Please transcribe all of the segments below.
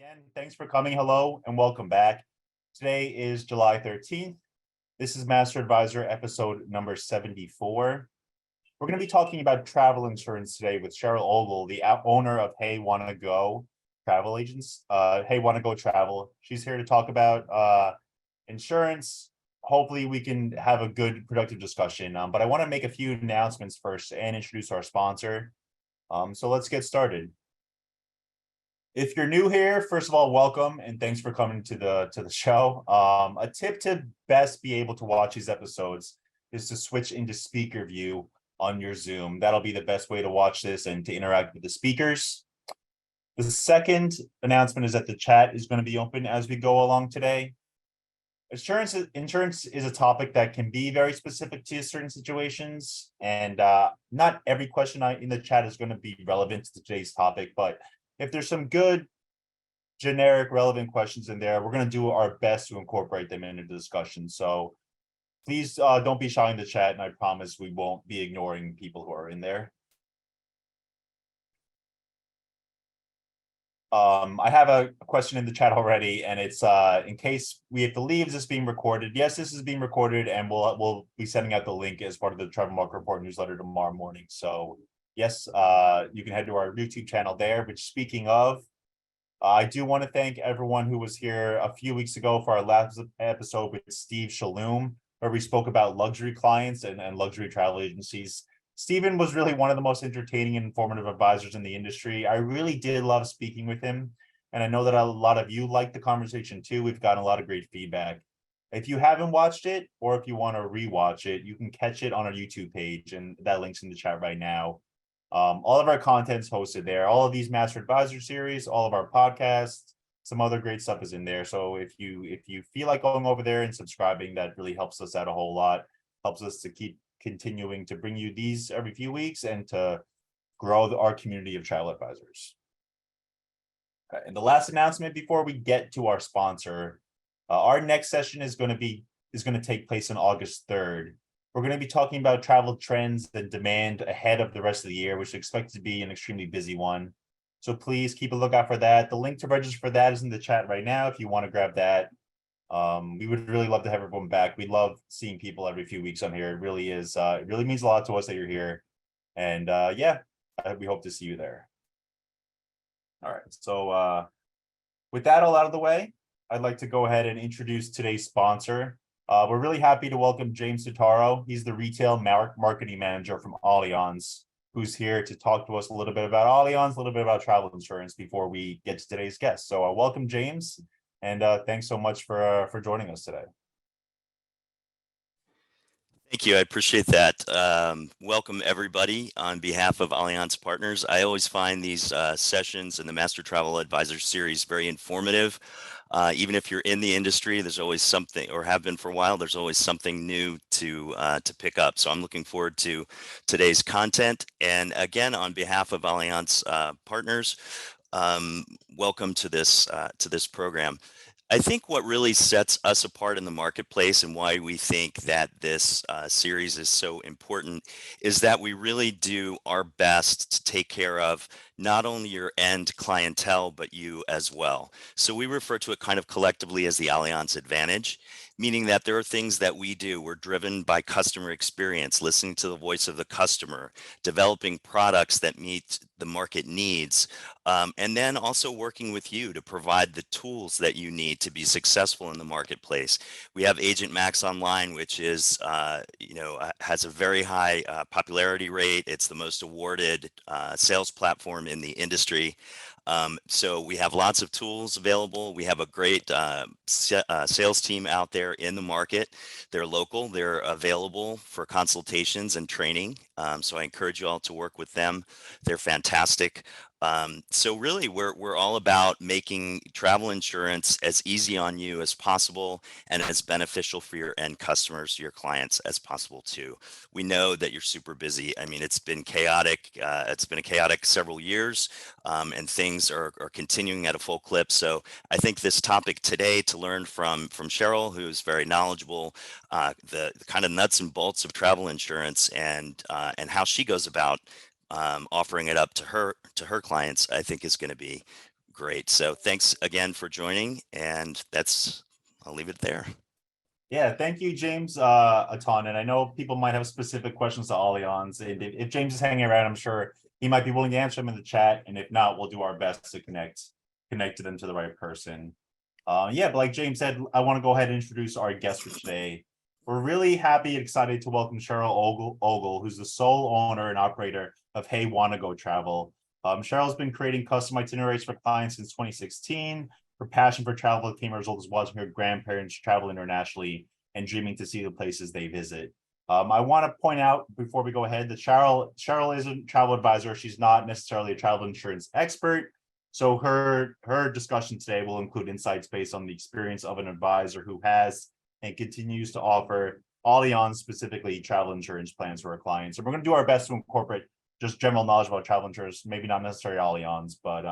Again, thanks for coming. Hello and welcome back. Today is July 13th. This is MasterAdvisor episode number 74. We're going to be talking about travel insurance today with Cheryl Ogle, the owner of Hey Wanna Go Travel Agents. Hey Wanna Go Travel. She's here to talk about insurance. Hopefully we can have a good, productive discussion. But I want to make a few announcements first and introduce our sponsor. So let's get started. If you're new here, first of all, welcome and thanks for coming to the show. A tip to best be able to watch these episodes is to switch into speaker view on your Zoom. That'll be the best way to watch this and to interact with the speakers. The second announcement is that the chat is going to be open as we go along today. Insurance is a topic that can be very specific to certain situations, and not every question in the chat is going to be relevant to today's topic, but if there's some good, generic, relevant questions in there, we're going to do our best to incorporate them into the discussion. So please don't be shy in the chat, and I promise we won't be ignoring people who are in there. I have a question in the chat already, and it's in case we have to leave, is this being recorded? Yes, this is being recorded, and we'll be sending out the link as part of the Travel Market Report newsletter tomorrow morning. So yes, you can head to our YouTube channel there. Which, speaking of, I do want to thank everyone who was here a few weeks ago for our last episode with Steve Shalom, where we spoke about luxury clients and luxury travel agencies. Stephen was really one of the most entertaining and informative advisors in the industry. I really did love speaking with him, and I know that a lot of you liked the conversation too. We've gotten a lot of great feedback. If you haven't watched it, or if you want to rewatch it, you can catch it on our YouTube page, and that link's in the chat right now. All of our content's hosted there. All of these Master Advisor series, all of our podcasts, some other great stuff is in there. So if you feel like going over there and subscribing, that really helps us out a whole lot. Helps us to keep continuing to bring you these every few weeks and to grow our community of travel advisors. Okay, and the last announcement before we get to our sponsor, our next session is going to take place on August 3rd. We're going to be talking about travel trends and demand ahead of the rest of the year, which is expected to be an extremely busy one. So please keep a lookout for that. The link to register for that is in the chat right now if you want to grab that. We would really love to have everyone back. We love seeing people every few weeks on here. It really is. It really means a lot to us that you're here. And yeah, we hope to see you there. All right. So with that all out of the way, I'd like to go ahead and introduce today's sponsor. We're really happy to welcome James Sotaro. He's the retail marketing manager from Allianz, who's here to talk to us a little bit about Allianz, a little bit about travel insurance before we get to today's guest. So welcome, James, and thanks so much for joining us today. Thank you. I appreciate that. Welcome, everybody, on behalf of Allianz Partners. I always find these sessions in the Master Travel Advisor series very informative. Even if you're in the industry, there's always something, or have been for a while, there's always something new to pick up. So I'm looking forward to today's content. And again, on behalf of Allianz Partners, welcome to this program. I think what really sets us apart in the marketplace and why we think that this series is so important is that we really do our best to take care of not only your end clientele, but you as well. So we refer to it kind of collectively as the Allianz Advantage, meaning that there are things that we do. We're driven by customer experience, listening to the voice of the customer, developing products that meet the market needs, and then also working with you to provide the tools that you need to be successful in the marketplace. We have Agent Max Online, which is, has a very high popularity rate. It's the most awarded sales platform in the industry. So we have lots of tools available. We have a great sales team out there in the market. They're local. They're available for consultations and training. So I encourage you all to work with them. They're fantastic. So really, we're all about making travel insurance as easy on you as possible and as beneficial for your end customers, your clients, as possible too. We know that you're super busy. I mean, it's been chaotic. It's been a chaotic several years, and things are continuing at a full clip. So I think this topic today, to learn from Cheryl, who's very knowledgeable, the kind of nuts and bolts of travel insurance and how she goes about offering it up to her clients, I think is going to be Great. So thanks again for joining, and I'll leave it there. Yeah, thank you, James, a ton. And I know people might have specific questions to Allianz. And if James is hanging around, I'm sure he might be willing to answer them in the chat. And if not, we'll do our best to connect to them to the right person. Yeah, but like James said, I want to go ahead and introduce our guest for today. We're really happy and excited to welcome Cheryl Ogle, who's the sole owner and operator of Hey Wanna Go Travel. Cheryl's been creating custom itineraries for clients since 2016. Her passion for travel came as a result of watching her grandparents travel internationally and dreaming to see the places they visit. I want to point out before we go ahead that Cheryl is a travel advisor. She's not necessarily a travel insurance expert. So her discussion today will include insights based on the experience of an advisor who has and continues to offer Allianz, specifically travel insurance plans for our clients. So we're going to do our best to incorporate just general knowledge about travel insurance, maybe not necessarily Allianz, but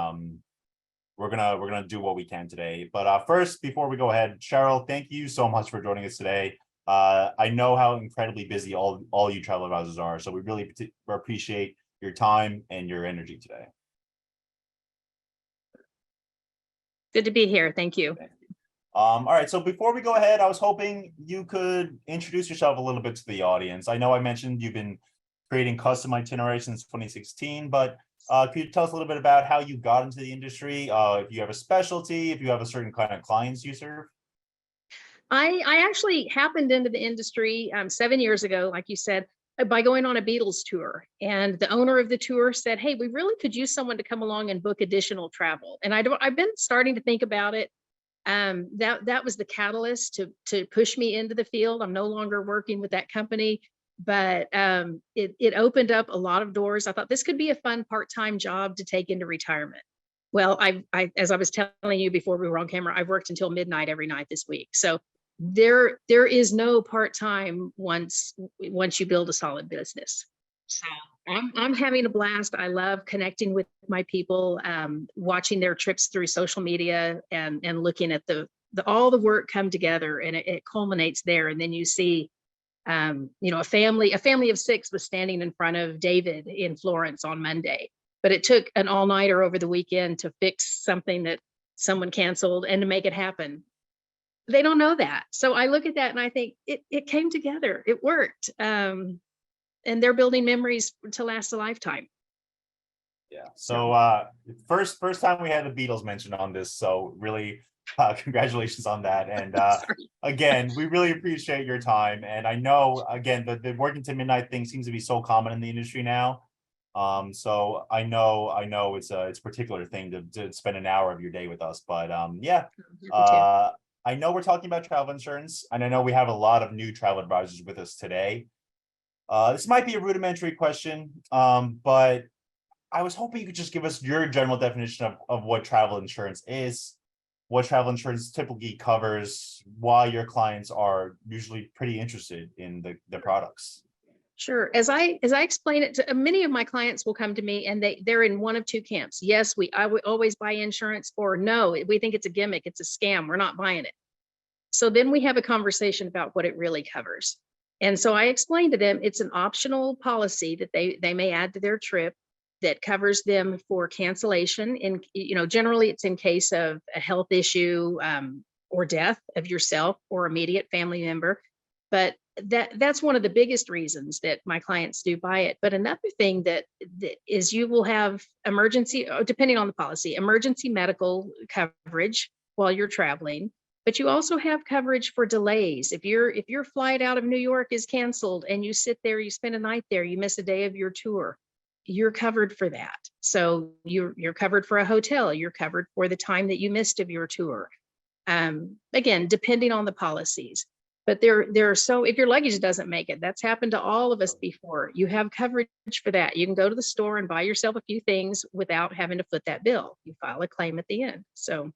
we're gonna do what we can today. But first, before we go ahead, Cheryl, thank you so much for joining us today. I know how incredibly busy all you travel advisors are, so we really appreciate your time and your energy today. Good to be here. Thank you. All right, so before we go ahead, I was hoping you could introduce yourself a little bit to the audience. I know I mentioned you've been creating custom itineraries since 2016, but could you tell us a little bit about how you got into the industry? If you have a specialty, if you have a certain kind of clients you serve? I actually happened into the industry 7 years ago, like you said, by going on a Beatles tour. And the owner of the tour said, "Hey, we really could use someone to come along and book additional travel." And I've been starting to think about it. That was the catalyst to push me into the field. I'm no longer working with that company, but it opened up a lot of doors. I thought this could be a fun part-time job to take into retirement. Well, as I was telling you before we were on camera, I've worked until midnight every night this week. So there is no part-time once you build a solid business. So I'm having a blast. I love connecting with my people, watching their trips through social media and looking at all the work come together, and it culminates there. And then you see, a family of 6 was standing in front of David in Florence on Monday, but it took an all-nighter over the weekend to fix something that someone canceled and to make it happen. They don't know that. So I look at that and I think it came together. It worked. And they're building memories to last a lifetime. Yeah. So first time we had the Beatles mentioned on this. So really congratulations on that. And again, we really appreciate your time. And I know, again, the working to midnight thing seems to be so common in the industry now. So I know it's a particular thing to spend an hour of your day with us. But yeah, I know we're talking about travel insurance, and I know we have a lot of new travel advisors with us today. This might be a rudimentary question, but I was hoping you could just give us your general definition of what travel insurance is, what travel insurance typically covers, why your clients are usually pretty interested in the products. Sure. As I explain it to many of my clients will come to me and they're in one of two camps. Yes, I would always buy insurance, or no, we think it's a gimmick, it's a scam, we're not buying it. So then we have a conversation about what it really covers. And so I explained to them it's an optional policy that they may add to their trip that covers them for cancellation. In generally it's in case of a health issue or death of yourself or immediate family member. But that's one of the biggest reasons that my clients do buy it. But another thing that is you will have emergency, depending on the policy, emergency medical coverage while you're traveling. But you also have coverage for delays. If your flight out of New York is canceled and you sit there, you spend a night there, you miss a day of your tour, you're covered for that. So you're covered for a hotel, you're covered for the time that you missed of your tour. Again, depending on the policies. But there are so, if your luggage doesn't make it, that's happened to all of us before. You have coverage for that. You can go to the store and buy yourself a few things without having to foot that bill. You file a claim at the end. So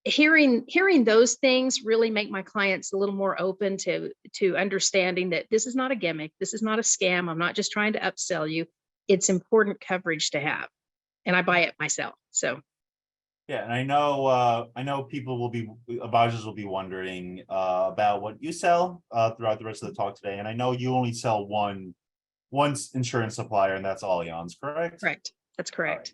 hearing those things really make my clients a little more open to understanding that this is not a gimmick. This is not a scam. I'm not just trying to upsell you. It's important coverage to have. And I buy it myself. So. Yeah, and I know advisors will be wondering about what you sell throughout the rest of the talk today. And I know you only sell one insurance supplier, and that's Allianz, correct? Correct. That's correct.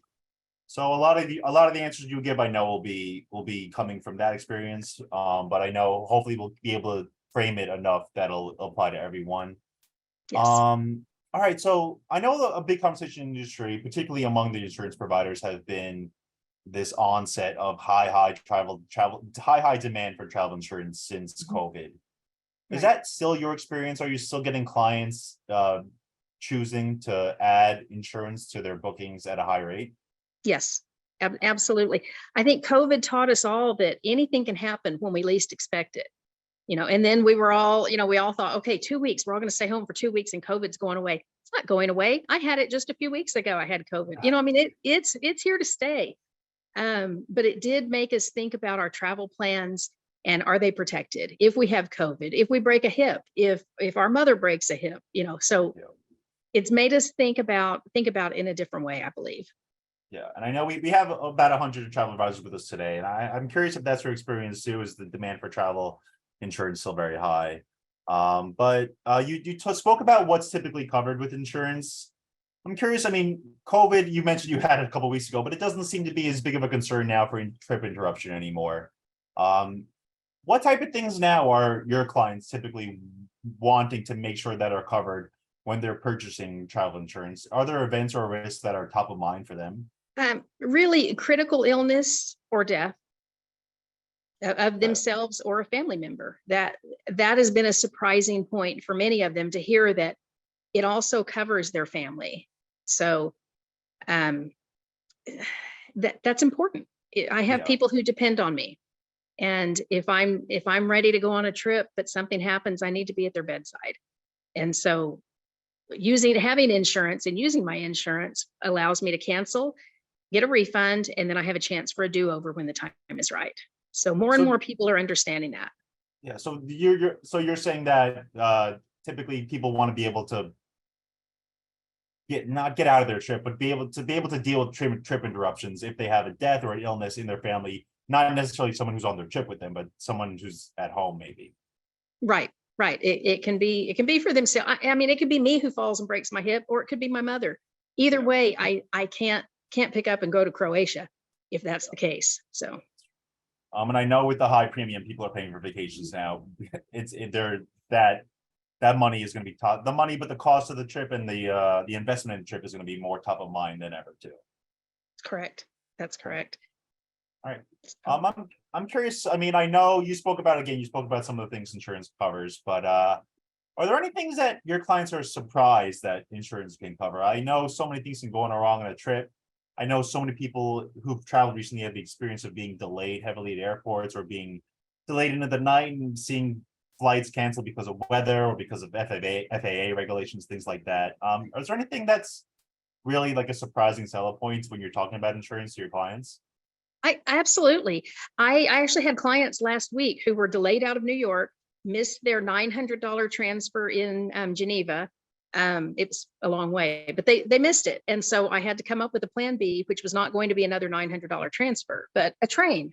So a lot of the answers you give, I know will be coming from that experience. But I know hopefully we'll be able to frame it enough that'll apply to everyone. Yes. All right. So I know a big conversation in the industry, particularly among the insurance providers, has been this onset of high demand for travel insurance since COVID. Is Right. that still your experience? Are you still getting clients choosing to add insurance to their bookings at a high rate? Yes, absolutely. I think COVID taught us all that anything can happen when we least expect it. And then we were all, we all thought, okay, 2 weeks, we're all going to stay home for 2 weeks and COVID's going away. It's not going away. I had it just a few weeks ago. I had COVID. It's here to stay. But it did make us think about our travel plans and are they protected if we have COVID, if we break a hip, if our mother breaks a hip, so Yeah. it's made us think about it in a different way, I believe. Yeah, and I know we have about 100 travel advisors with us today, and I'm curious if that's your experience too. Is the demand for travel insurance still very high? But you spoke about what's typically covered with insurance. I'm curious. I mean, COVID, you mentioned you had it a couple weeks ago, but it doesn't seem to be as big of a concern now for trip interruption anymore. What type of things now are your clients typically wanting to make sure that are covered when they're purchasing travel insurance? Are there events or risks that are top of mind for them? Really critical illness or death of Right. themselves or a family member. That has been a surprising point for many of them to hear that it also covers their family. So that's important. I have Yeah. people who depend on me. And if I'm ready to go on a trip, but something happens, I need to be at their bedside. And so having insurance and using my insurance allows me to cancel, get a refund, and then I have a chance for a do-over when the time is right. So more and more people are understanding that. Yeah. So you're saying that typically people want to be able to not get out of their trip, but be able to deal with trip interruptions if they have a death or an illness in their family, not necessarily someone who's on their trip with them, but someone who's at home maybe. Right. It can be for themselves. I mean, it could be me who falls and breaks my hip, or it could be my mother. Either Yeah. way, I can't pick up and go to Croatia if that's the case. So. And I know with the high premium, people are paying for vacations now. That money is going to be the money, but the cost of the trip and the investment in the trip is going to be more top of mind than ever too. Correct. That's correct. All right. I'm curious. I mean, I know you spoke about some of the things insurance covers, but are there any things that your clients are surprised that insurance can cover? I know so many things can go wrong on a trip. I know so many people who've traveled recently have the experience of being delayed heavily at airports or being delayed into the night and seeing flights canceled because of weather or because of FAA regulations, things like that. Is there anything that's really like a surprising selling point when you're talking about insurance to your clients? Absolutely. I actually had clients last week who were delayed out of New York, missed their $900 transfer in Geneva. It was a long way, but they missed it. And so I had to come up with a plan B, which was not going to be another $900 transfer, but a train.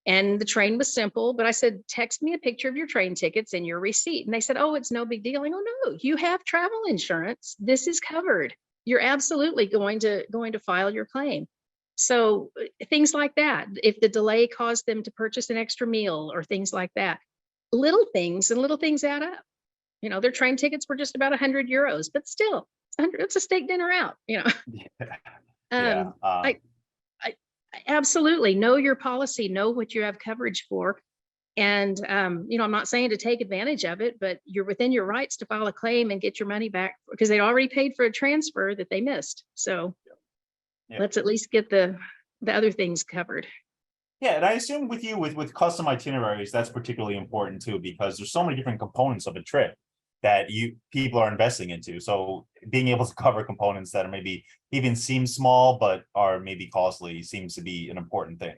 And the train was simple, but I said, text me a picture of your train tickets and your receipt. And they said, oh, it's no big deal. I go, no, you have travel insurance. This is covered. You're absolutely going to file your claim. So things like that, if the delay caused them to purchase an extra meal or things like that, little things add up. Their train tickets were just about 100 euros, but still it's a steak dinner out, Yeah. I absolutely know your policy, know what you have coverage for. And, I'm not saying to take advantage of it, but you're within your rights to file a claim and get your money back because they already paid for a transfer that they missed. So let's at least get the other things covered. Yeah, and I assume with you with custom itineraries, that's particularly important too, because there's so many different components of a trip that people are investing into. So being able to cover components that are maybe even seem small but are maybe costly seems to be an important thing.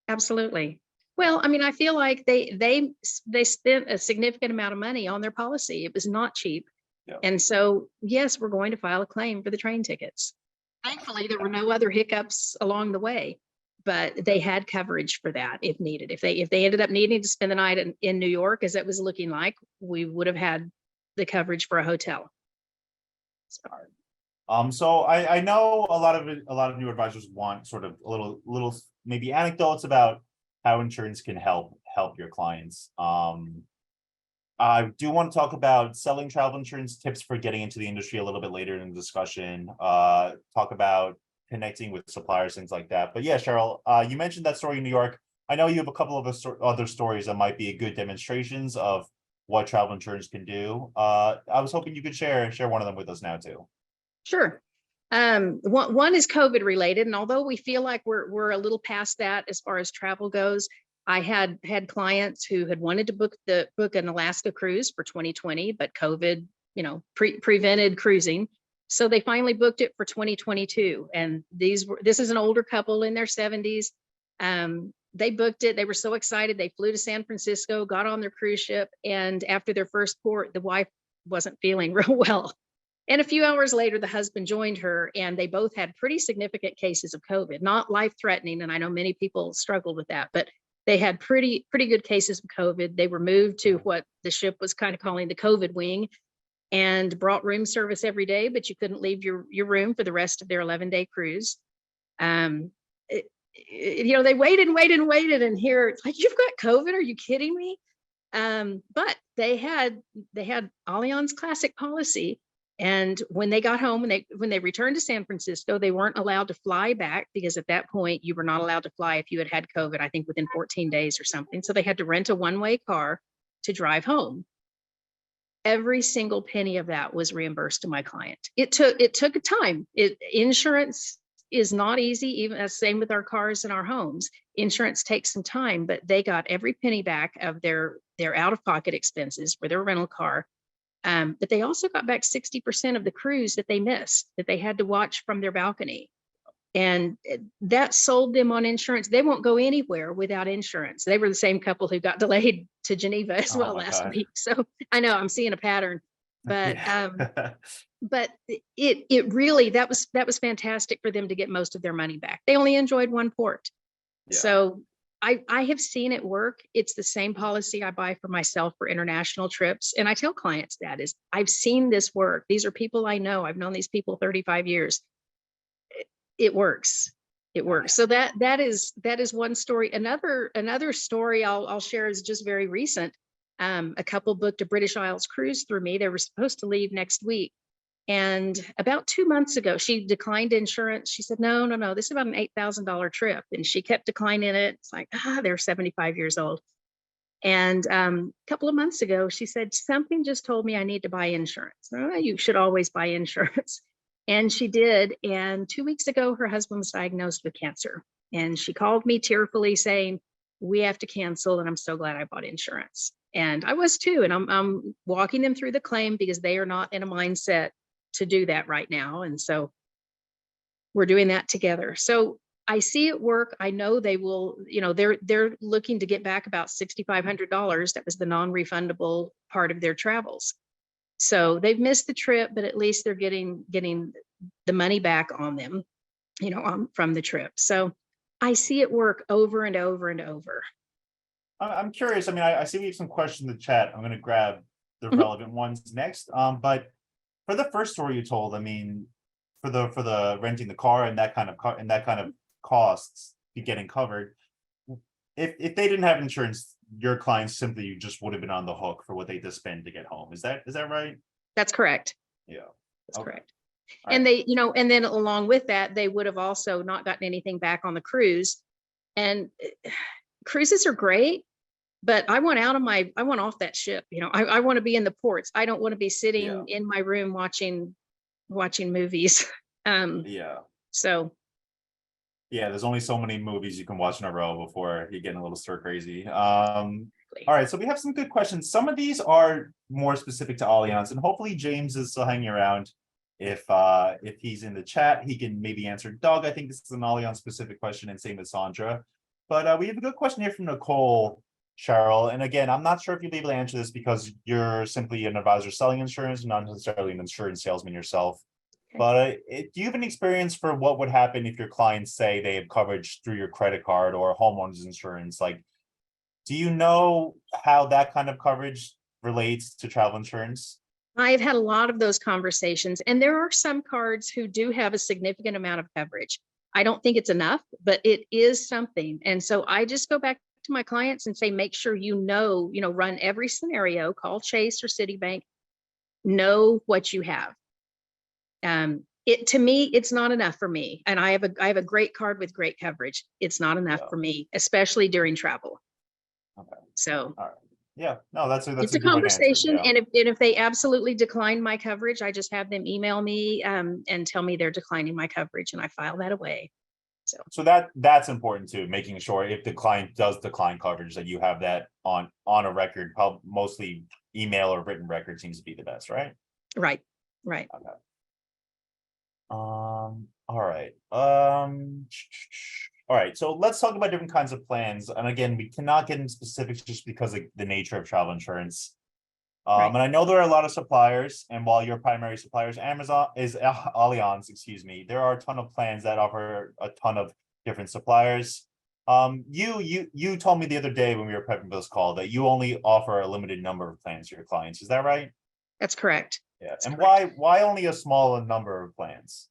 Absolutely. Well, I mean, I feel like they spent a significant amount of money on their policy. It was not cheap. Yeah. And so, yes, we're going to file a claim for the train tickets. Thankfully, there were no other hiccups along the way, but they had coverage for that if needed. If they ended up needing to spend the night in New York, as it was looking like, we would have had the coverage for a hotel. So I know a lot of new advisors want sort of a little maybe anecdotes about how insurance can help your clients. I do want to talk about selling travel insurance tips for getting into the industry a little bit later in the discussion. Talk about connecting with suppliers, things like that. But yeah, Cheryl, you mentioned that story in New York. I know you have a couple of other stories that might be good demonstrations of what travel insurance can do. I was hoping you could share one of them with us now too. Sure. One is COVID related, and although we feel like we're a little past that as far as travel goes, I had clients who had wanted to book an Alaska cruise for 2020, but COVID, prevented cruising. So they finally booked it for 2022. And this is an older couple in their 70s. They booked it. They were so excited. They flew to San Francisco, got on their cruise ship, and after their first port, the wife wasn't feeling real well. And a few hours later, the husband joined her, and they both had pretty significant cases of COVID, not life-threatening. And I know many people struggled with that, but they had pretty good cases of COVID. They were moved to what the ship was kind of calling the COVID wing, and brought room service every day, but you couldn't leave your room for the rest of their 11-day cruise. They waited and waited, and here it's like, you've got COVID? Are you kidding me? But they had Allianz Classic policy. And when they got home, when they returned to San Francisco, they weren't allowed to fly back, because at that point you were not allowed to fly if you had COVID, I think within 14 days or something. So they had to rent a one-way car to drive home. Every single penny of that was reimbursed to my client. It took a time. Insurance is not easy, even as same with our cars and our homes. Insurance takes some time, but they got every penny back of their out-of-pocket expenses for their rental car. But they also got back 60% of the cruise that they missed, that they had to watch from their balcony. And that sold them on insurance. They won't go anywhere without insurance. They were the same couple who got delayed to Geneva as well last week. So I know I'm seeing a pattern, but but it really, that was fantastic for them to get most of their money back. They only enjoyed one port. Yeah. So I have seen it work. It's the same policy I buy for myself for international trips. And I tell clients that is, I've seen this work. These are people I know. I've known these people 35 years. It works. It works. So that is one story. Another story I'll share is just very recent. A couple booked a British Isles cruise through me. They were supposed to leave next week. And about 2 months ago, she declined insurance. She said, no, this is about an $8,000 trip. And she kept declining it. It's like, they're 75 years old. And a couple of months ago, she said, something just told me I need to buy insurance. You should always buy insurance. And she did. And 2 weeks ago, her husband was diagnosed with cancer. And she called me tearfully saying, we have to cancel. And I'm so glad I bought insurance. And I was too. And I'm walking them through the claim, because they are not in a mindset to do that right now. And so we're doing that together. So I see it work. I know they will, they're looking to get back about $6,500. That was the non-refundable part of their travels. So they've missed the trip, but at least they're getting the money back on them, from the trip. So I see it work over and over and over. I'm curious. I mean, I see we have some questions in the chat. I'm going to grab the relevant ones next. But for the first story you told, I mean, for the renting the car and that kind of costs be getting covered, if they didn't have insurance, your clients simply just would have been on the hook for what they just spend to get home. Is that right? That's correct. Yeah, that's correct. All and right. And then along with that, they would have also not gotten anything back on the cruise. And cruises are great, but I want off that ship. I want to be in the ports. I don't want to be sitting in my room watching movies. So. Yeah, there's only so many movies you can watch in a row before you get a little stir crazy. All right, so we have some good questions. Some of these are more specific to Allianz, and hopefully James is still hanging around. If he's in the chat, he can maybe answer. Doug, I think this is an Allianz specific question, and same with Sandra. But we have a good question here from Nicole, Cheryl. And again, I'm not sure if you'll be able to answer this because you're simply an advisor selling insurance, not necessarily an insurance salesman yourself. But do you have an experience for what would happen if your clients say they have coverage through your credit card or homeowners insurance? Like, do you know how that kind of coverage relates to travel insurance? I've had a lot of those conversations, and there are some cards who do have a significant amount of coverage. I don't think it's enough, but it is something. And so I just go back to my clients and say, make sure run every scenario, call Chase or Citibank, know what you have. To me, it's not enough for me. And I have a great card with great coverage. It's not enough for me, especially during travel. Okay. So. All right. Yeah, no, that's a It's a good way to answer it, conversation, yeah. and if they absolutely decline my coverage, I just have them email me and tell me they're declining my coverage, and I file that away. So that's important too, making sure if the client does decline coverage that you have that on a record. Mostly email or written record seems to be the best, right? Right. Okay. All right. All right. So let's talk about different kinds of plans. And again, we cannot get into specifics just because of the nature of travel insurance. Right. And I know there are a lot of suppliers, and while your primary supplier is Allianz, excuse me, there are a ton of plans that offer a ton of different suppliers. You told me the other day when we were prepping for this call that you only offer a limited number of plans to your clients. Is that right? That's correct. Yeah. That's And correct. why only a small number of plans?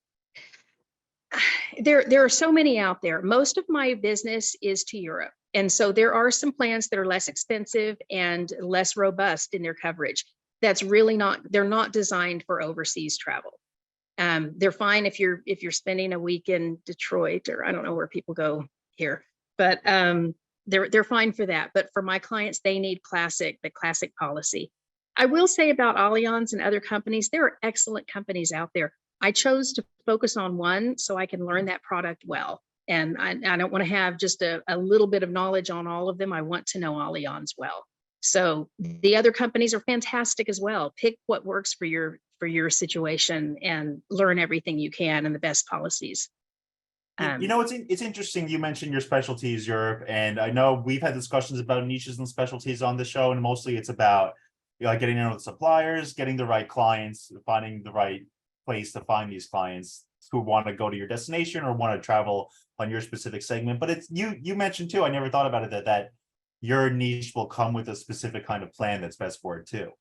There are so many out there. Most of my business is to Europe. And so there are some plans that are less expensive and less robust in their coverage. They're not designed for overseas travel. They're fine if you're spending a week in Detroit, or I don't know where people go here, but they're fine for that. But for my clients, they need the classic policy. I will say about Allianz and other companies, there are excellent companies out there. I chose to focus on one so I can learn that product well. And I don't want to have just a little bit of knowledge on all of them. I want to know Allianz well. So the other companies are fantastic as well. Pick what works for your situation and learn everything you can and the best policies. It's interesting. You mentioned your specialty is Europe, and I know we've had discussions about niches and specialties on the show, and mostly it's about getting to know the suppliers, getting the right clients, finding the right place to find these clients who want to go to your destination or want to travel on your specific segment. But it's you mentioned too, I never thought about it, that your niche will come with a specific kind of plan that's best for it too.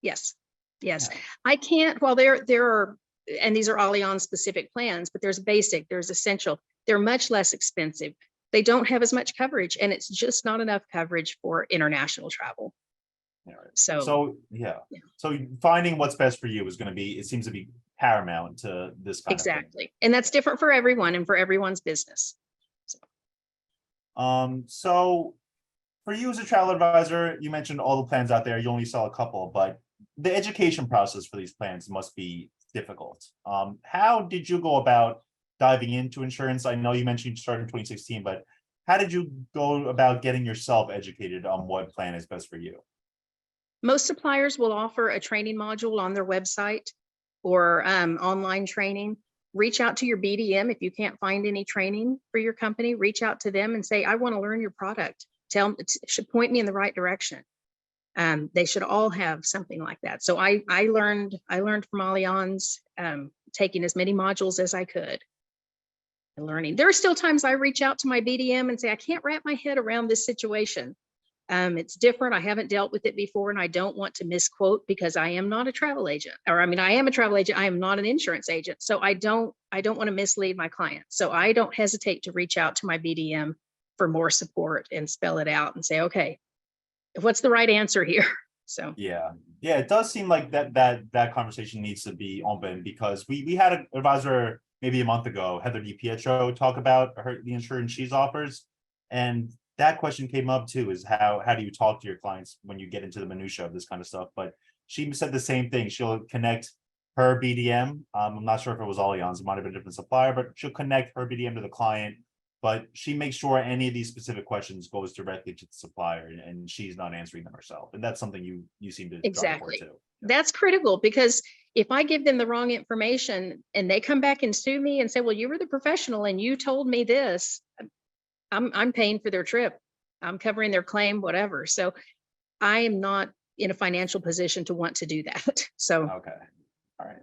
Yes. Yeah. I can't, well, there are, and these are Allianz specific plans, but there's basic, there's essential. They're much less expensive. They don't have as much coverage, and it's just not enough coverage for international travel. So finding what's best for you is going to be, it seems to be paramount to this kind of thing. Exactly. And that's different for everyone and for everyone's business. So for you as a travel advisor, you mentioned all the plans out there, you only saw a couple, but the education process for these plans must be difficult. How did you go about diving into insurance? I know you mentioned you started in 2016, but how did you go about getting yourself educated on what plan is best for you? Most suppliers will offer a training module on their website or online training. Reach out to your BDM. If you can't find any training for your company, reach out to them and say, I want to learn your product. Should point me in the right direction. They should all have something like that. So I learned from Allianz, taking as many modules as I could and learning. There are still times I reach out to my BDM and say, I can't wrap my head around this situation. It's different. I haven't dealt with it before, and I don't want to misquote because I am not a travel agent, or I mean, I am a travel agent. I am not an insurance agent. So I don't want to mislead my clients. So I don't hesitate to reach out to my BDM for more support and spell it out and say, okay, what's the right answer here? So yeah, it does seem like that conversation needs to be open, because we had an advisor maybe a month ago, Heather DiPietro, talk about the insurance she offers, and that question came up too, is how do you talk to your clients when you get into the minutia of this kind of stuff? But she said the same thing. She'll connect her BDM. I'm not sure if it was Allianz, it might have been a different supplier, but she'll connect her BDM to the client. But she makes sure any of these specific questions goes directly to the supplier, and she's not answering them herself. And that's something you seem to drive for too. That's critical, because if I give them the wrong information and they come back and sue me and say, well, you were the professional and you told me this, I'm paying for their trip. I'm covering their claim, whatever. So I am not in a financial position to want to do that. So okay. All right.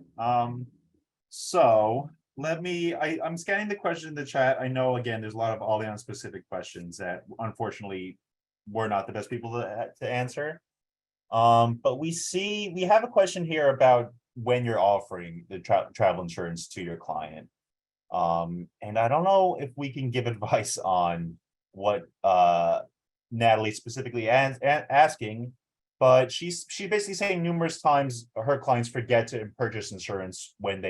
So I'm scanning the question in the chat. I know, again, there's a lot of Allianz specific questions that unfortunately we're not the best people to answer. But we have a question here about when you're offering the travel insurance to your client. And I don't know if we can give advice on what Natalie specifically asking, but she's basically saying numerous times her clients forget to purchase insurance when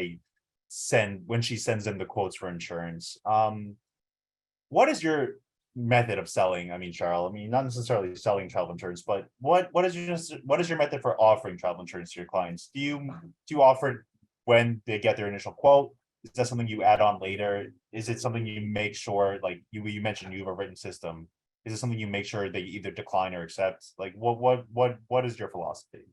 she sends them the quotes for insurance. What is your method of selling? I mean, Cheryl, I mean, not necessarily selling travel insurance, but what is your method for offering travel insurance to your clients? Do you offer it when they get their initial quote? Is that something you add on later? Is it something you make sure, like you mentioned you have a written system? Is it something you make sure they either decline or accept? Like what is your philosophy?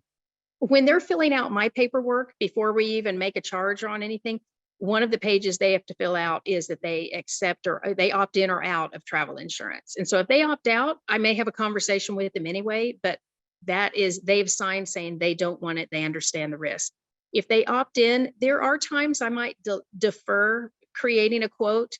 When they're filling out my paperwork, before we even make a charge on anything, one of the pages they have to fill out is that they accept or they opt in or out of travel insurance. And so if they opt out, I may have a conversation with them anyway, but they've signed saying they don't want it. They understand the risk. If they opt in, there are times I might defer creating a quote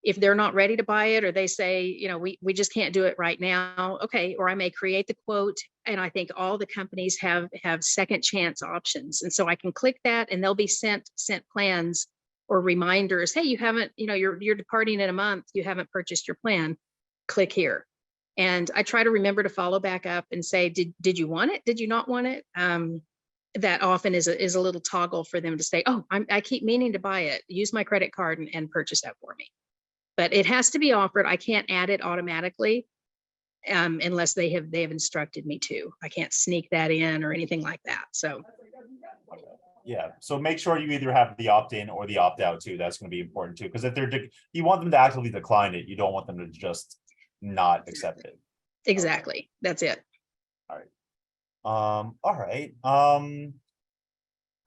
if they're not ready to buy it, or they say, we just can't do it right now. Okay. Or I may create the quote, and I think all the companies have second chance options. And so I can click that and they'll be sent plans or reminders. Hey, you haven't, you're departing in a month. You haven't purchased your plan. Click here. And I try to remember to follow back up and say, did you want it? Did you not want it? That often is a little toggle for them to say, oh, I keep meaning to buy it. Use my credit card and purchase that for me. But it has to be offered. I can't add it automatically unless they have instructed me to. I can't sneak that in or anything like that. So. Yeah, so make sure you either have the opt-in or the opt-out too. That's going to be important too, because if you want them to actively decline it, you don't want them to just not accept it. Exactly. That's it. All right. All right.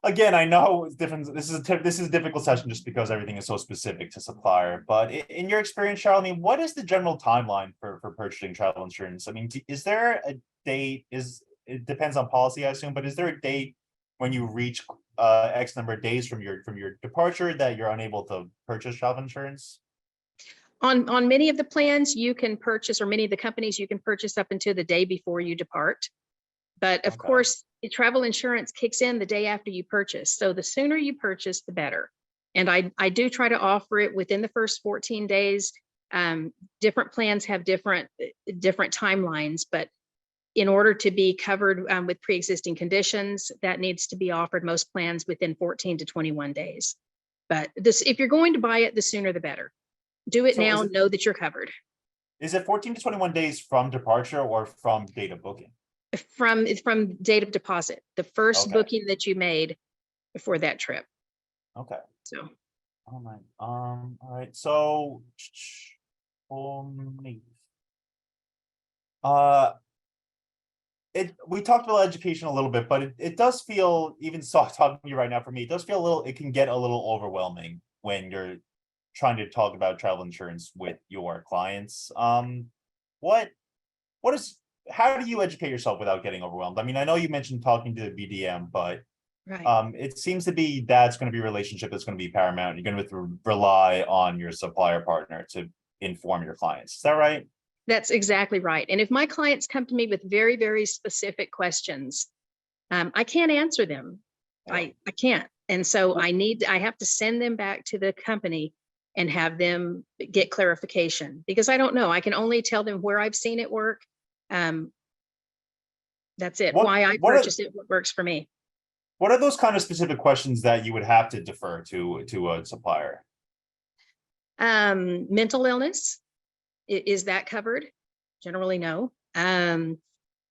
Again, I know it's different. This is a difficult session just because everything is so specific to supplier. But in your experience, Charlie, I mean, what is the general timeline for purchasing travel insurance? I mean, is there a date? It depends on policy, I assume, but is there a date when you reach X number of days from your departure that you're unable to purchase travel insurance? On many of the plans you can purchase, or many of the companies you can purchase up until the day before you depart. But of course, travel insurance kicks in the day after you purchase. So the sooner you purchase, the better. And I do try to offer it within the first 14 days. Different plans have different timelines, but in order to be covered with pre-existing conditions, that needs to be offered most plans within 14 to 21 days. But if you're going to buy it, the sooner the better. Do it now, know that you're covered. Is it 14 to 21 days from departure or from date of booking? From date of deposit, the first booking that you made for that trip. Okay. So. All right. All right. So. We talked about education a little bit, but it does feel, even talking to you right now, for me, it does feel it can get a little overwhelming when you're trying to talk about travel insurance with your clients. How do you educate yourself without getting overwhelmed? I mean, I know you mentioned talking to the BDM, but it seems to be that's going to be a relationship that's going to be paramount. You're going to rely on your supplier partner to inform your clients. Is that right? That's exactly right. And if my clients come to me with very, very specific questions, I can't answer them. I can't. And so I have to send them back to the company and have them get clarification, because I don't know. I can only tell them where I've seen it work. That's it. Why I purchased it, what works for me. What are those kind of specific questions that you would have to defer to a supplier? Mental illness. Is that covered? Generally, no.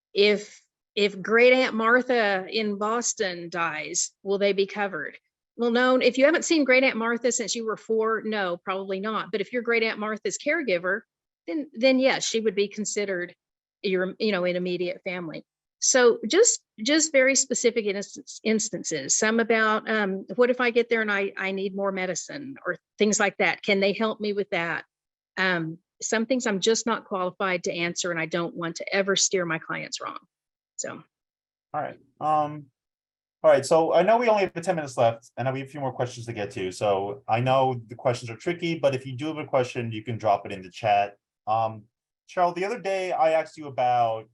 If Great Aunt Martha in Boston dies, will they be covered? Well, no. If you haven't seen Great Aunt Martha since you were 4, no, probably not. But if you're Great Aunt Martha's caregiver, then yes, she would be considered your an immediate family. So just very specific instances. Some about what if I get there and I need more medicine or things like that? Can they help me with that? Some things I'm just not qualified to answer, and I don't want to ever steer my clients wrong. So. All right. All right. So I know we only have 10 minutes left, and we have a few more questions to get to. So I know the questions are tricky, but if you do have a question, you can drop it in the chat. Cheryl, the other day I asked you about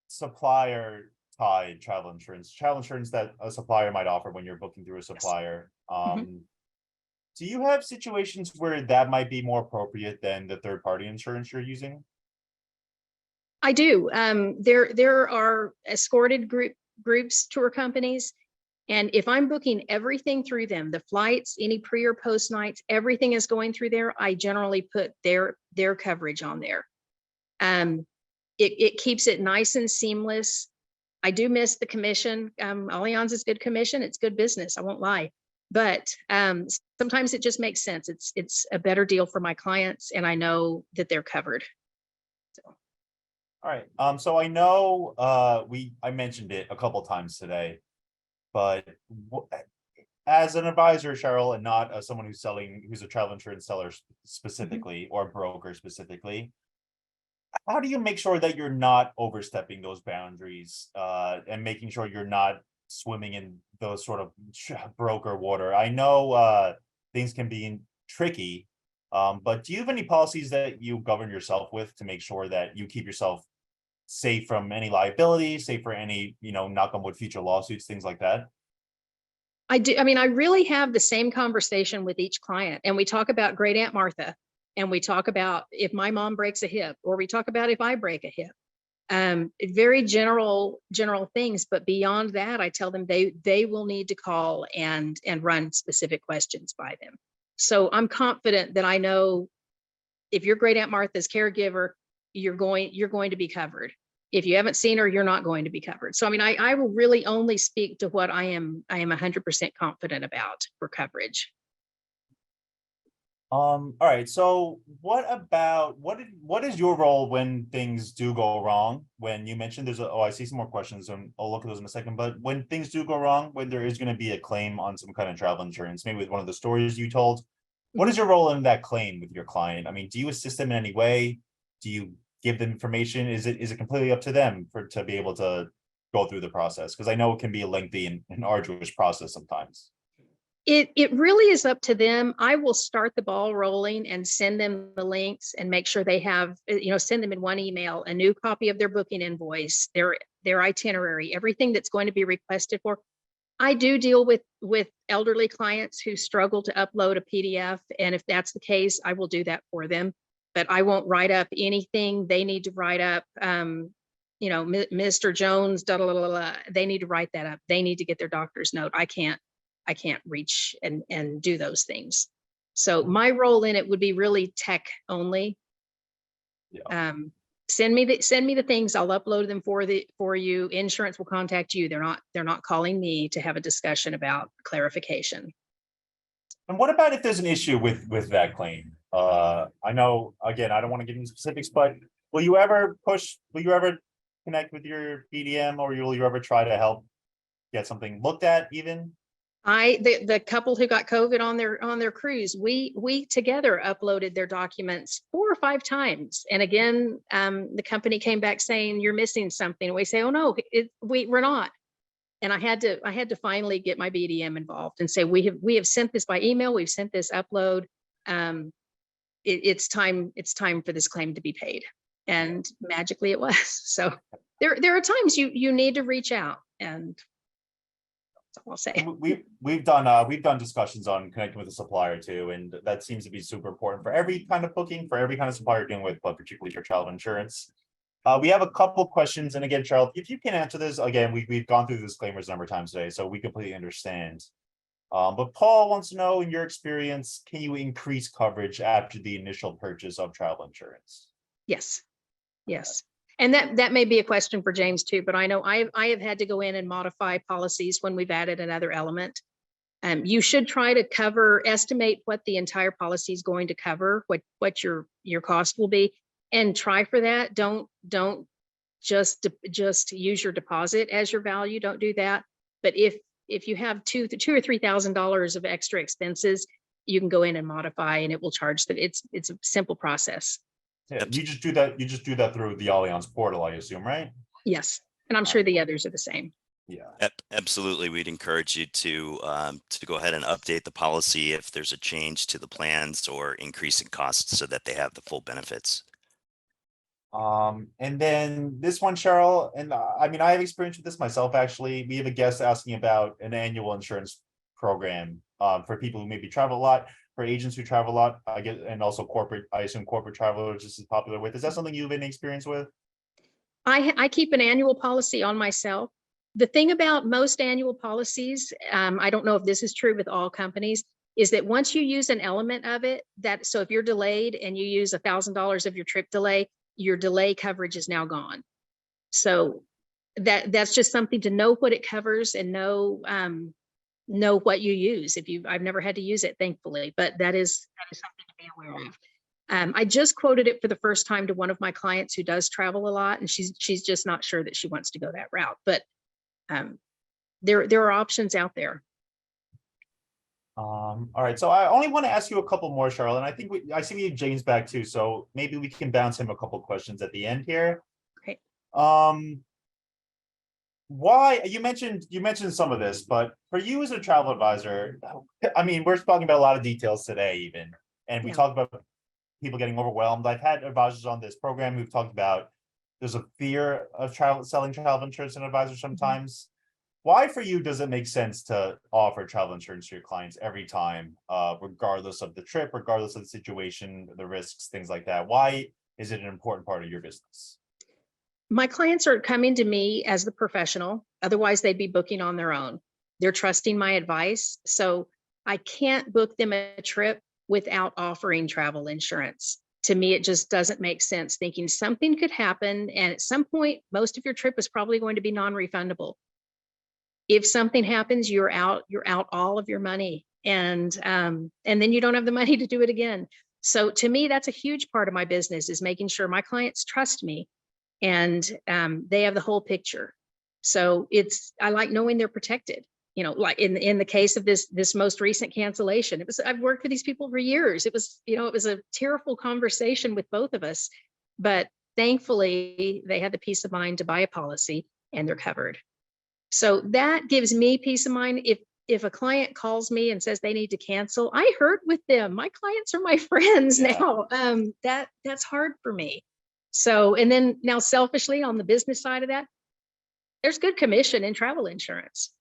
supplier tied travel insurance that a supplier might offer when you're booking through a supplier. Do you have situations where that might be more appropriate than the third party insurance you're using? I do. There are escorted groups, tour companies. And if I'm booking everything through them, the flights, any pre or post nights, everything is going through there, I generally put their coverage on there. It keeps it nice and seamless. I do miss the commission. Allianz is good commission. It's good business. I won't lie. But sometimes it just makes sense. It's a better deal for my clients, and I know that they're covered. So. All right. So I know I mentioned it a couple times today, but as an advisor, Cheryl, and not as someone who's a travel insurance seller specifically, or broker specifically, how do you make sure that you're not overstepping those boundaries and making sure you're not swimming in those sort of broker water? I know things can be tricky, but do you have any policies that you govern yourself with to make sure that you keep yourself safe from any liability, safe for any, knock on wood, future lawsuits, things like that? I do. I mean, I really have the same conversation with each client, and we talk about Great Aunt Martha, and we talk about if my mom breaks a hip, or we talk about if I break a hip. Very general things, but beyond that, I tell them they will need to call and run specific questions by them. So I'm confident that I know if you're Great Aunt Martha's caregiver, you're going to be covered. If you haven't seen her, you're not going to be covered. So I mean, I will really only speak to what I am 100% confident about for coverage. All right. So what is your role when things do go wrong? When you mentioned I see some more questions, and I'll look at those in a second, but when things do go wrong, when there is going to be a claim on some kind of travel insurance, maybe with one of the stories you told, what is your role in that claim with your client? I mean, do you assist them in any way? Do you give them information? Is it completely up to them to be able to go through the process? Because I know it can be a lengthy and arduous process sometimes. It really is up to them. I will start the ball rolling and send them the links and make sure they have, send them in one email, a new copy of their booking invoice, their itinerary, everything that's going to be requested for. I do deal with elderly clients who struggle to upload a PDF. And if that's the case, I will do that for them, but I won't write up anything they need to write up. Mr. Jones, they need to write that up. They need to get their doctor's note. I can't reach and do those things. So my role in it would be really tech only. Yeah. Send me the things. I'll upload them for you. Insurance will contact you. They're not calling me to have a discussion about clarification. And what about if there's an issue with that claim? I know, again, I don't want to get into specifics, but will you ever connect with your BDM, or will you ever try to help get something looked at even? The couple who got COVID on their cruise, we together uploaded their documents 4 or 5 times. And again, the company came back saying, you're missing something. We say, oh no, we're not. And I had to finally get my BDM involved and say, we have sent this by email. We've sent this upload. It's time for this claim to be paid. And magically it was. So there are times you need to reach out, and that's all I'll say. We've done discussions on connecting with a supplier too, and that seems to be super important for every kind of booking, for every kind of supplier you're dealing with, but particularly for travel insurance. We have a couple questions, and again, Charles, if you can answer this, again, we've gone through the disclaimers a number of times today, so we completely understand. But Paul wants to know, in your experience, can you increase coverage after the initial purchase of travel insurance? Yes. And that may be a question for James too, but I know I have had to go in and modify policies when we've added another element. You should try to estimate what the entire policy is going to cover, what your cost will be, and try for that. Don't just use your deposit as your value. Don't do that. But if you have $2,000 or $3,000 of extra expenses, you can go in and modify, and it will charge that. It's a simple process. Yeah, you just do that through the Allianz portal, I assume, right? Yes, and I'm sure the others are the same. Yeah, absolutely. We'd encourage you to go ahead and update the policy if there's a change to the plans or increase in costs, so that they have the full benefits. And then this one, Cheryl, and I mean, I have experience with this myself, actually. We have a guest asking about an annual insurance program for people who maybe travel a lot, for agents who travel a lot, I guess, and also corporate, I assume corporate travelers this is popular with. Is that something you've any experience with? I keep an annual policy on myself. The thing about most annual policies, I don't know if this is true with all companies, is that once you use an element of it, so if you're delayed and you use $1,000 of your trip delay, your delay coverage is now gone. So that's just something to know what it covers and know what you use. I've never had to use it, thankfully, but that is something to be aware of. I just quoted it for the first time to one of my clients who does travel a lot, and she's just not sure that she wants to go that route. But there are options out there. All right, so I only want to ask you a couple more, Charlotte, and I think I see we have James back too, so maybe we can bounce him a couple questions at the end here. Great. Why you mentioned some of this, but for you as a travel advisor, I mean, we're talking about a lot of details today, even, and we talked about people getting overwhelmed. I've had advisors on this program who've talked about there's a fear of selling travel insurance and advisors sometimes. Why for you does it make sense to offer travel insurance to your clients every time, regardless of the trip, regardless of the situation, the risks, things like that? Why is it an important part of your business? My clients are coming to me as the professional, otherwise they'd be booking on their own. They're trusting my advice. So I can't book them a trip without offering travel insurance. To me, it just doesn't make sense, thinking something could happen. And at some point, most of your trip is probably going to be non-refundable. If something happens, you're out all of your money. And then you don't have the money to do it again. So to me, that's a huge part of my business, is making sure my clients trust me and they have the whole picture. So I like knowing they're protected. You know, like in the case of this most recent cancellation, I've worked with these people for years. It was a tearful conversation with both of us, but thankfully they had the peace of mind to buy a policy and they're covered. So that gives me peace of mind. If a client calls me and says they need to cancel, I heard with them. My clients are my friends now. That's hard for me. So, and then now selfishly on the business side of that, there's good commission in travel insurance.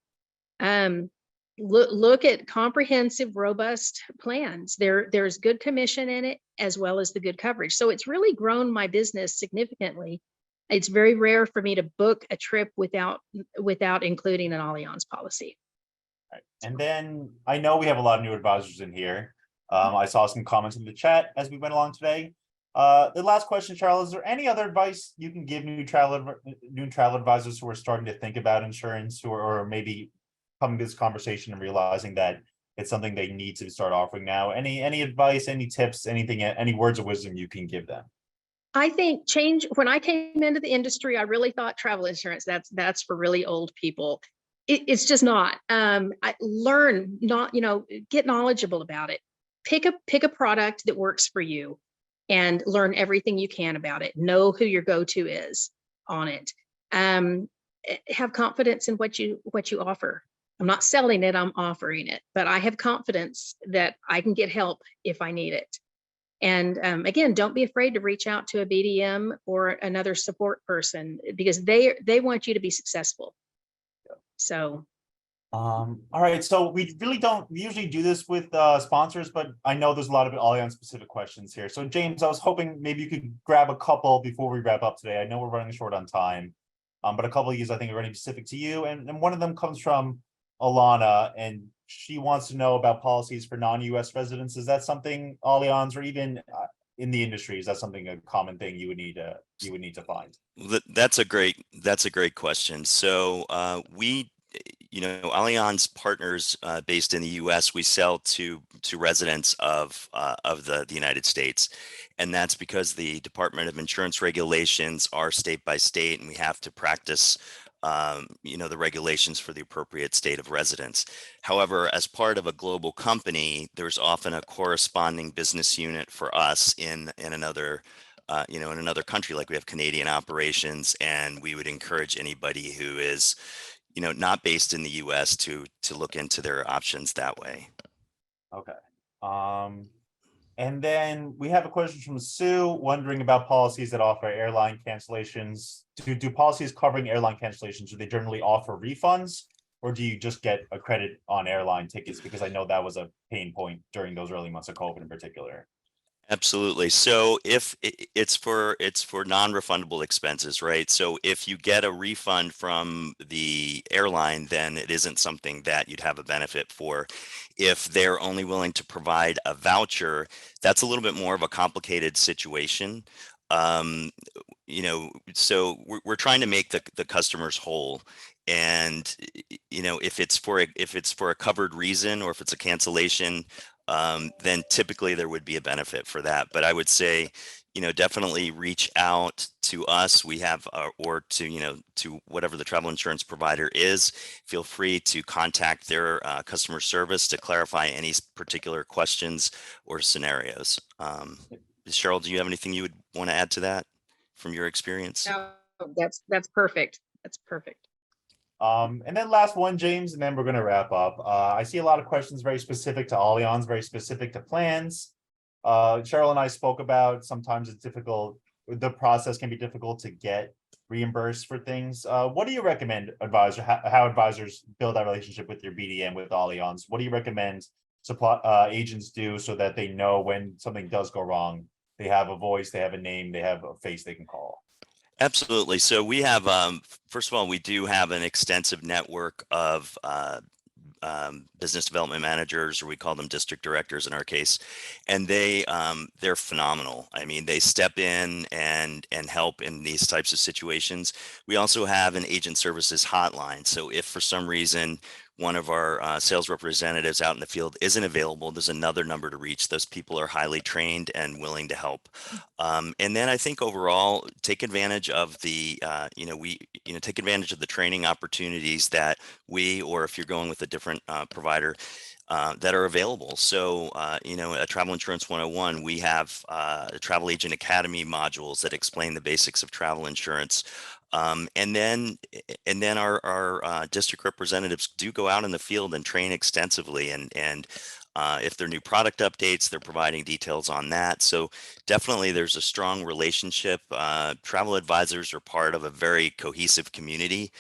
Look at comprehensive, robust plans. There's good commission in it as well as the good coverage. So it's really grown my business significantly. It's very rare for me to book a trip without including an allianz policy. Right. And then I know we have a lot of new advisors in here. I saw some comments in the chat as we went along today. The last question, Charles, is there any other advice you can give new travel advisors who are starting to think about insurance, or maybe coming to this conversation and realizing that it's something they need to start offering now? Any advice, any tips, anything, any words of wisdom you can give them? I think when I came into the industry, I really thought travel insurance, that's for really old people. It's just not. Get knowledgeable about it. Pick a product that works for you and learn everything you can about it. Know who your go-to is on it. Have confidence in what you offer. I'm not selling it, I'm offering it, but I have confidence that I can get help if I need it. And again, don't be afraid to reach out to a BDM or another support person, because they want you to be successful. So. All right, so we don't usually do this with sponsors, but I know there's a lot of Allianz specific questions here. So James, I was hoping maybe you could grab a couple before we wrap up today. I know we're running short on time, but a couple of these I think are really specific to you. And one of them comes from Alana, and she wants to know about policies for non-US residents. Is that something Allianz, or even in the industry, is that something, a common thing you would need to find? That's a great question. So Allianz partners based in the U.S., we sell to residents of the United States, and that's because the Department of Insurance regulations are state by state, and we have to practice the regulations for the appropriate state of residence. However, as part of a global company, there's often a corresponding business unit for us in another in another country. Like we have Canadian operations, and we would encourage anybody who is not based in the US to look into their options that way. Okay. And then we have a question from Sue wondering about policies that offer airline cancellations. Do policies covering airline cancellations, do they generally offer refunds, or do you just get a credit on airline tickets? Because I know that was a pain point during those early months of COVID in particular. Absolutely. So if it's for non-refundable expenses, right? So if you get a refund from the airline, then it isn't something that you'd have a benefit for. If they're only willing to provide a voucher, that's a little bit more of a complicated situation. So we're trying to make the customers whole. And if it's for a covered reason, or if it's a cancellation, then typically there would be a benefit for that. But I would say, definitely reach out to us. We have, or to whatever the travel insurance provider is. Feel free to contact their customer service to clarify any particular questions or scenarios. Cheryl, do you have anything you would want to add to that from your experience? No, that's perfect. That's perfect. And then last one, James, and then we're going to wrap up. I see a lot of questions very specific to Allianz, very specific to plans. Cheryl and I spoke about sometimes it's difficult. The process can be difficult to get reimbursed for things. What do you recommend, advisor, how advisors build that relationship with your BDM with Allianz? What do you recommend agents do so that they know when something does go wrong? They have a voice, they have a name, they have a face they can call. Absolutely. So we have, first of all, we do have an extensive network of business development managers, or we call them district directors in our case, and they're phenomenal. I mean, they step in and help in these types of situations. We also have an agent services hotline. So if for some reason one of our sales representatives out in the field isn't available, there's another number to reach. Those people are highly trained and willing to help. And then I think overall, take advantage of the, take advantage of the training opportunities that or if you're going with a different provider, that are available. So, at Travel Insurance 101, we have the Travel Agent Academy modules that explain the basics of travel insurance. And then our district representatives do go out in the field and train extensively. And if there are new product updates, they're providing details on that. So definitely there's a strong relationship. Travel advisors are part of a very cohesive community.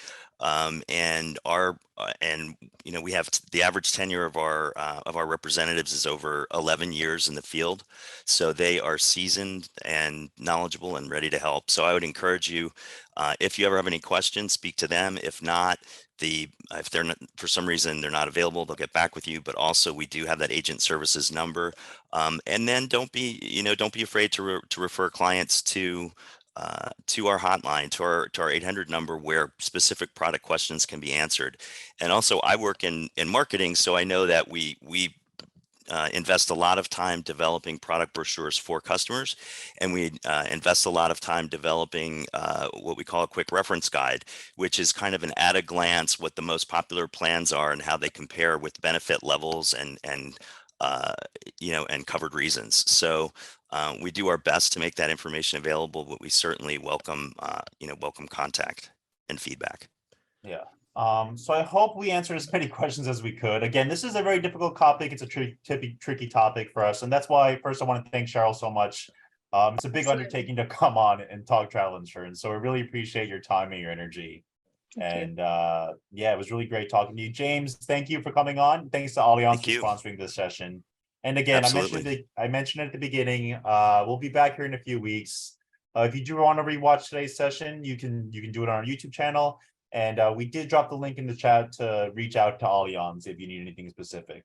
We have the average tenure of our representatives is over 11 years in the field, so they are seasoned and knowledgeable and ready to help. So I would encourage you, if you ever have any questions, speak to them. If not, if they're not, for some reason they're not available, they'll get back with you. But also, we do have that agent services number, and then don't be afraid to refer clients to our hotline, to our 800 number, where specific product questions can be answered. And also, I work in marketing, so I know that we invest a lot of time developing product brochures for customers, and we invest a lot of time developing what we call a quick reference guide, which is kind of an at a glance what the most popular plans are and how they compare with benefit levels and covered reasons. So we do our best to make that information available, but we certainly welcome contact and feedback. Yeah. So I hope we answered as many questions as we could. Again, this is a very difficult topic. It's a tricky topic for us. And that's why first I want to thank Cheryl so much. It's a big undertaking to come on and talk travel insurance. So I really appreciate your time and your energy. And it was really great talking to you. James, thank you for coming on. Thanks to Allianz for sponsoring this session. And again, I mentioned at the beginning, we'll be back here in a few weeks. If you do want to rewatch today's session, you can do it on our YouTube channel. And we did drop the link in the chat to reach out to Allianz if you need anything specific.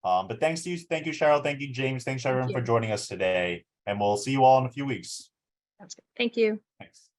But thank you, Cheryl. Thank you, James. Thanks everyone for joining us today. And we'll see you all in a few weeks. That's good. Thank you. Thanks.